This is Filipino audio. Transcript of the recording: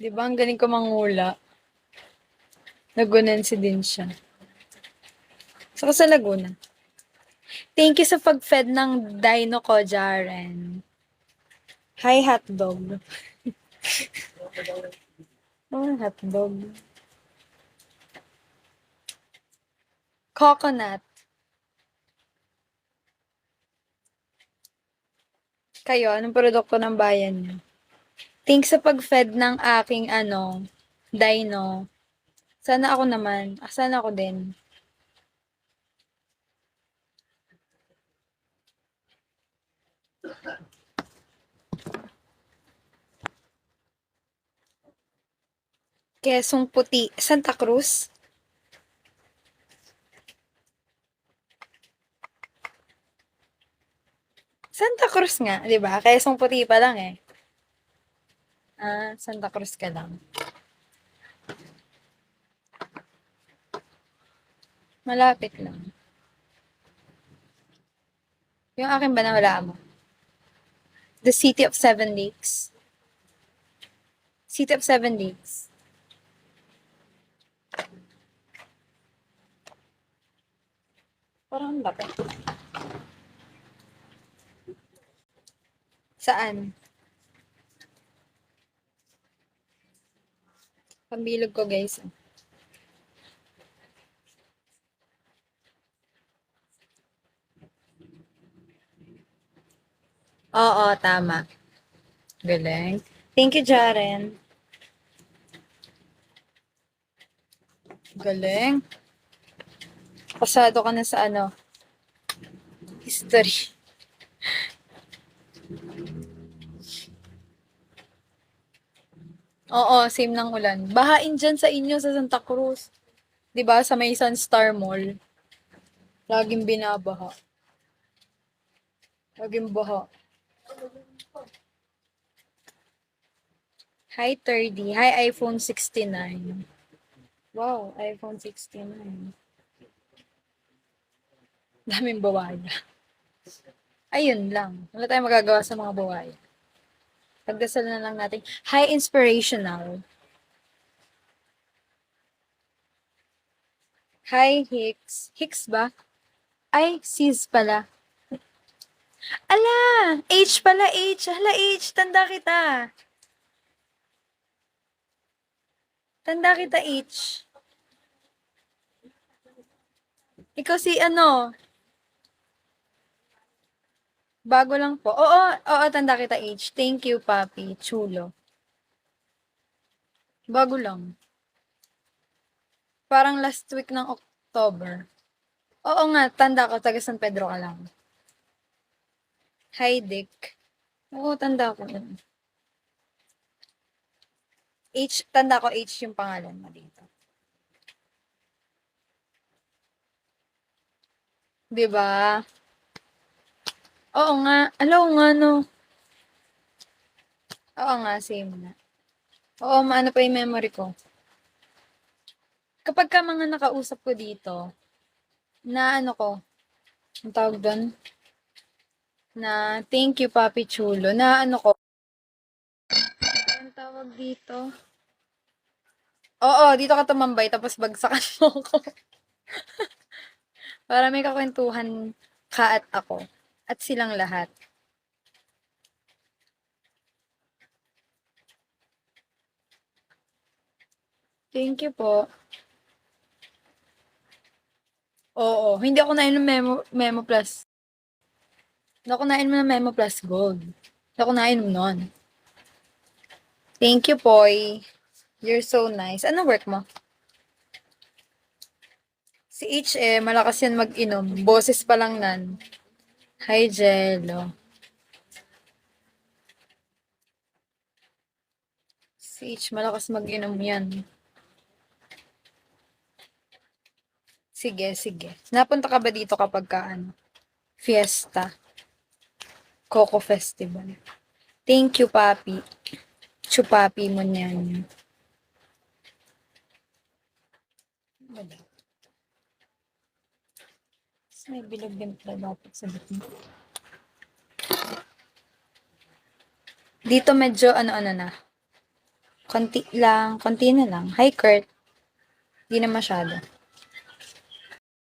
Di ba? Ang galing ko mangula. Lagunense din siya. Saka sa Laguna. Thank you sa pag-fed ng dino ko, Jaren. Hi, hotdog. Oh, hotdog. Coconut. Kayo, anong produkto ng bayan niyo? Thanks sa pag-fed ng aking dino. Sana ako naman. Sana ako din. Quezong Puti. Santa Cruz? Santa Cruz nga, di ba? Quezong Puti pa lang eh. Ah, Santa Cruz ka lang. Malapit lang. Yung akin ba na wala mo? The City of Seven Lakes. City of Seven Lakes. Parang ang lapit. Saan? Pambilog ko, guys. Oo, tama. Galing. Thank you, Jaren. Galing. Pasado ka na sa history. Oo, same ng ulan. Bahain dyan sa inyo sa Santa Cruz. 'Di ba sa may Sunstar Mall? Laging binabaha. Laging baha. Hi, 30. Hi, iPhone 69. Wow, iPhone 69. Daming bawaya. Ayun lang. Wala tayong magagawa sa mga bawaya. Pagdasal na lang natin. Hi, inspirational. Hi, Hicks. Hicks ba? Ay, sis pala. Ala! H pala, H. Hala, H. Tanda kita. Tanda kita, H. Ikaw si bago lang po. Oo, tanda kita, H. Thank you, papi. Chulo. Bago lang. Parang last week ng October. Oo nga, tanda ko. Taga San Pedro ka lang. Hi, Dick. Oo, tanda ko. H, tanda ko H yung pangalan mo dito. 'Di ba? Oo nga. Alaw nga, no. Oo nga, same na. Oo, maano pa yung memory ko. Kapag ka mga nakausap ko dito, na ko, ang tawag doon, na thank you, Papi Chulo, na ko, ang tawag dito, oo, dito ka tumambay, tapos bagsakan mo ko. Para may kakwentuhan ka at ako, at silang lahat. Thank you po. Oo, hindi ako nainom Memo Plus. Hindi ako nainom ng Memo Plus Gold. Hindi ako nainom nun. Thank you, Poy. You're so nice. Ano work mo? Si H malakas yan mag-inom. Boses pa lang nan. Hi, Jello. Si H malakas mag-inom yan. Sige, sige. Napunta ka ba dito kapag fiesta? Coco Festival. Thank you, Papi. Chupapi mo niyan. May bilog din pala dapat sa bitmo. Dito medyo ano na. Konti lang, konti na lang. Hi, Kurt. Di na masyado.